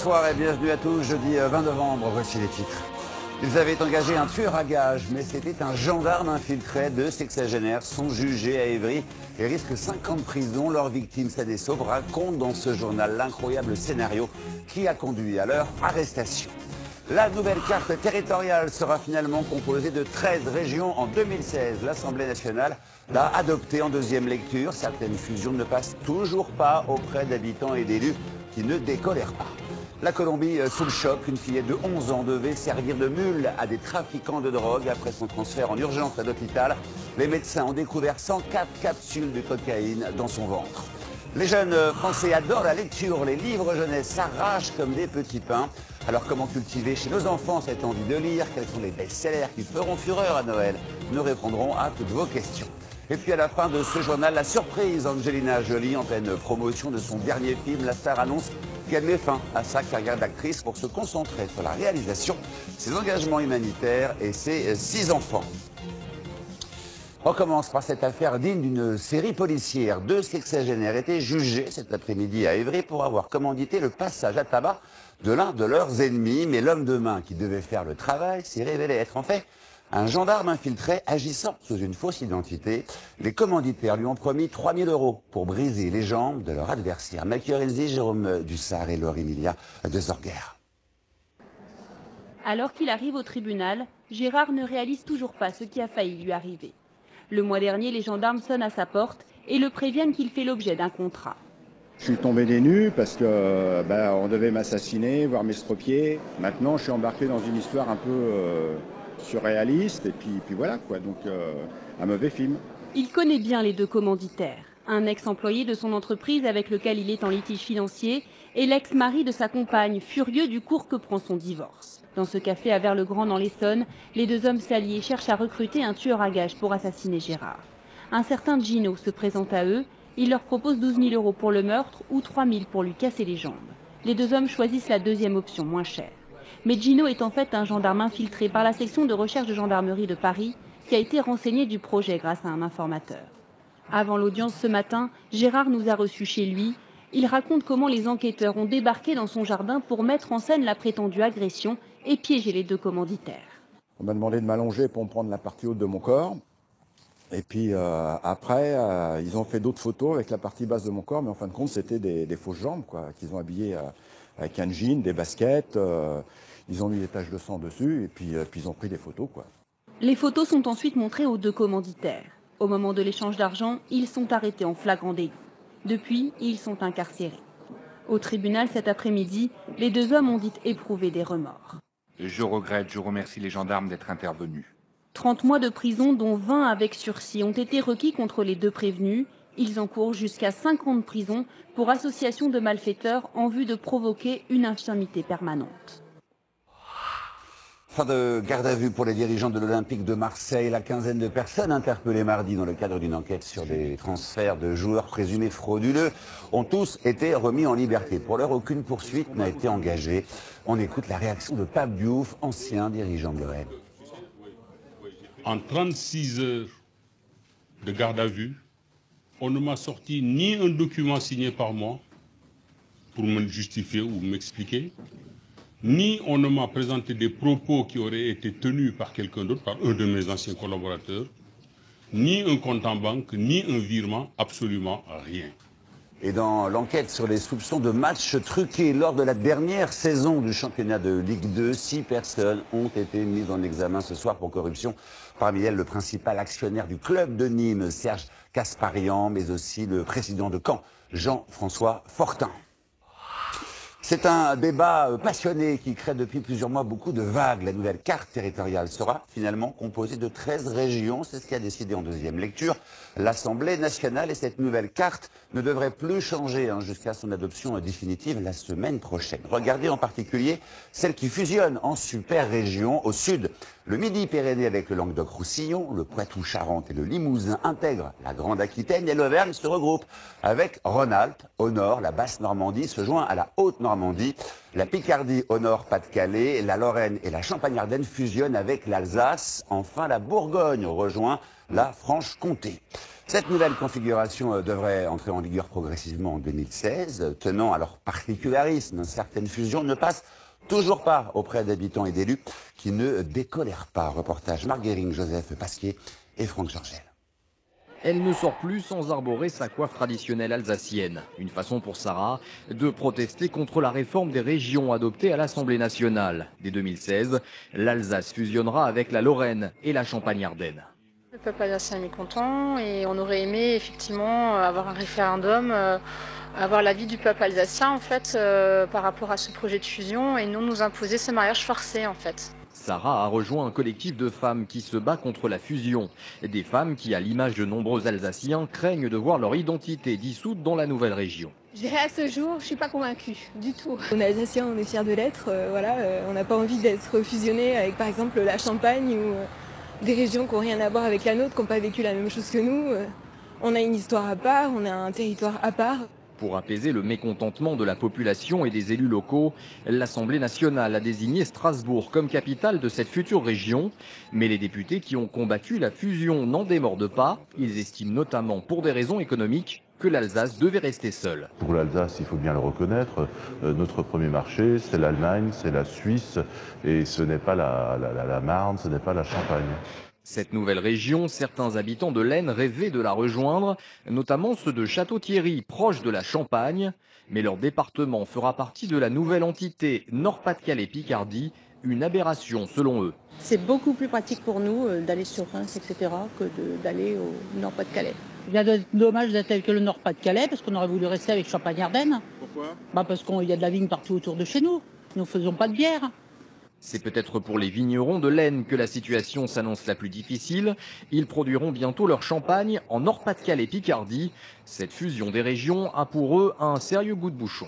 Bonsoir et bienvenue à tous. Jeudi 20 novembre, voici les titres. Ils avaient engagé un tueur à gages, mais c'était un gendarme infiltré. Deux sexagénaires sont jugés à Évry et risquent 5 ans de prison. Leur victime, saine et sauve, raconte dans ce journal l'incroyable scénario qui a conduit à leur arrestation. La nouvelle carte territoriale sera finalement composée de 13 régions en 2016. L'Assemblée nationale l'a adoptée en deuxième lecture. Certaines fusions ne passent toujours pas auprès d'habitants et d'élus qui ne décolèrent pas. La Colombie sous le choc, une fillette de 11 ans devait servir de mule à des trafiquants de drogue. Après son transfert en urgence à l'hôpital, les médecins ont découvert 104 capsules de cocaïne dans son ventre. Les jeunes Français adorent la lecture, les livres jeunesse s'arrachent comme des petits pains. Alors comment cultiver chez nos enfants cette envie de lire? Quels sont les best-sellers qui feront fureur à Noël? Nous répondrons à toutes vos questions. Et puis à la fin de ce journal, la surprise, Angelina Jolie, en pleine promotion de son dernier film, la star annonce qu'elle met fin à sa carrière d'actrice pour se concentrer sur la réalisation, ses engagements humanitaires et ses 6 enfants. On commence par cette affaire digne d'une série policière. 2 sexagénaires étaient jugés cet après-midi à Évry pour avoir commandité le passage à tabac de l'un de leurs ennemis. Mais l'homme de main qui devait faire le travail s'est révélé être en fait un gendarme infiltré agissant sous une fausse identité. Les commanditaires lui ont promis 3 000 € pour briser les jambes de leur adversaire. Melchior Renzi, Jérôme Dussard et Laure Emilia de Zorger. Alors qu'il arrive au tribunal, Gérard ne réalise toujours pas ce qui a failli lui arriver. Le mois dernier, les gendarmes sonnent à sa porte et le préviennent qu'il fait l'objet d'un contrat. Je suis tombé des nues parce que on devait m'assassiner, voire m'estropier. Maintenant, je suis embarqué dans une histoire un peu surréaliste et puis voilà quoi. Donc un mauvais film. Il connaît bien les 2 commanditaires. Un ex-employé de son entreprise avec lequel il est en litige financier et l'ex-mari de sa compagne, furieux du cours que prend son divorce. Dans ce café à Vers-le-Grand dans l'Essonne, les 2 hommes s'alliés cherchent à recruter un tueur à gages pour assassiner Gérard. Un certain Gino se présente à eux. Il leur propose 12 000 € pour le meurtre ou 3 000 pour lui casser les jambes. Les 2 hommes choisissent la deuxième option, moins chère. Mais Gino est en fait un gendarme infiltré par la section de recherche de gendarmerie de Paris qui a été renseigné du projet grâce à un informateur. Avant l'audience ce matin, Gérard nous a reçus chez lui. Il raconte comment les enquêteurs ont débarqué dans son jardin pour mettre en scène la prétendue agression et piéger les 2 commanditaires. On m'a demandé de m'allonger pour me prendre la partie haute de mon corps. Et puis après, ils ont fait d'autres photos avec la partie basse de mon corps, mais en fin de compte, c'était des fausses jambes, quoi, qu'ils ont habillées avec un jean, des baskets. Ils ont mis des taches de sang dessus, et puis ils ont pris des photos, quoi. Les photos sont ensuite montrées aux 2 commanditaires. Au moment de l'échange d'argent, ils sont arrêtés en flagrant délit. Depuis, ils sont incarcérés. Au tribunal cet après-midi, les 2 hommes ont dit éprouver des remords. Je regrette, je remercie les gendarmes d'être intervenus. 30 mois de prison, dont 20 avec sursis, ont été requis contre les 2 prévenus. Ils encourent jusqu'à 5 ans de prison pour association de malfaiteurs en vue de provoquer une infirmité permanente. Fin de garde à vue pour les dirigeants de l'Olympique de Marseille. La quinzaine de personnes interpellées mardi dans le cadre d'une enquête sur des transferts de joueurs présumés frauduleux ont tous été remis en liberté. Pour l'heure, aucune poursuite n'a été engagée. On écoute la réaction de Pape Diouf, ancien dirigeant de l'OM. En 36 heures de garde à vue, on ne m'a sorti ni un document signé par moi pour me justifier ou m'expliquer, ni on ne m'a présenté des propos qui auraient été tenus par quelqu'un d'autre, par un de mes anciens collaborateurs, ni un compte en banque, ni un virement, absolument rien. Et dans l'enquête sur les soupçons de matchs truqués lors de la dernière saison du championnat de Ligue 2, 6 personnes ont été mises en examen ce soir pour corruption. Parmi elles, le principal actionnaire du club de Nîmes, Serge Kasparian, mais aussi le président de Caen, Jean-François Fortin. C'est un débat passionné qui crée depuis plusieurs mois beaucoup de vagues. La nouvelle carte territoriale sera finalement composée de 13 régions. C'est ce qu'a décidé en deuxième lecture l'Assemblée nationale. Et cette nouvelle carte ne devrait plus changer jusqu'à son adoption définitive la semaine prochaine. Regardez en particulier celle qui fusionne en super régions. Au sud, le Midi-Pyrénées avec le Languedoc-Roussillon, le Poitou-Charentes et le Limousin intègrent la Grande-Aquitaine et l'Auvergne se regroupe avec Rhône-Alpes. Au nord, la Basse-Normandie se joint à la Haute-Normandie Normandie. La Picardie au nord, Pas-de-Calais, la Lorraine et la Champagne-Ardenne fusionnent avec l'Alsace. Enfin, la Bourgogne rejoint la Franche-Comté. Cette nouvelle configuration devrait entrer en vigueur progressivement en 2016. Tenant à leur particularisme, certaines fusions ne passent toujours pas auprès d'habitants et d'élus qui ne décolèrent pas. Reportage Marc Guéring, Joseph Pasquier et Franck Georgel. Elle ne sort plus sans arborer sa coiffe traditionnelle alsacienne. Une façon pour Sarah de protester contre la réforme des régions adoptée à l'Assemblée nationale. Dès 2016, l'Alsace fusionnera avec la Lorraine et la Champagne-Ardenne. Le peuple alsacien est mécontent et on aurait aimé effectivement avoir un référendum, avoir l'avis du peuple alsacien en fait par rapport à ce projet de fusion et non nous imposer ce mariage forcé en fait. Sarah a rejoint un collectif de femmes qui se bat contre la fusion. Des femmes qui, à l'image de nombreux Alsaciens, craignent de voir leur identité dissoute dans la nouvelle région. Je dirais à ce jour, je ne suis pas convaincue du tout. On est Alsaciens, on est fiers de l'être. On n'a pas envie d'être fusionnés avec par exemple la Champagne ou des régions qui n'ont rien à voir avec la nôtre, qui n'ont pas vécu la même chose que nous. On a une histoire à part, on a un territoire à part. Pour apaiser le mécontentement de la population et des élus locaux, l'Assemblée nationale a désigné Strasbourg comme capitale de cette future région. Mais les députés qui ont combattu la fusion n'en démordent pas. Ils estiment notamment pour des raisons économiques que l'Alsace devait rester seule. Pour l'Alsace, il faut bien le reconnaître, notre premier marché, c'est l'Allemagne, c'est la Suisse, et ce n'est pas la Marne, ce n'est pas la Champagne. Cette nouvelle région, certains habitants de l'Aisne rêvaient de la rejoindre, notamment ceux de Château-Thierry, proche de la Champagne. Mais leur département fera partie de la nouvelle entité Nord-Pas-de-Calais-Picardie, une aberration selon eux. C'est beaucoup plus pratique pour nous d'aller sur Reims, etc., que d'aller au Nord-Pas-de-Calais. Il y a dommage d'être avec le Nord-Pas-de-Calais, parce qu'on aurait voulu rester avec Champagne-Ardenne. Pourquoi? Parce qu'il y a de la vigne partout autour de chez nous. Nous ne faisons pas de bière. C'est peut-être pour les vignerons de l'Aisne que la situation s'annonce la plus difficile. Ils produiront bientôt leur champagne en Nord-Pas-de-Calais-Picardie. Cette fusion des régions a pour eux un sérieux goût de bouchon.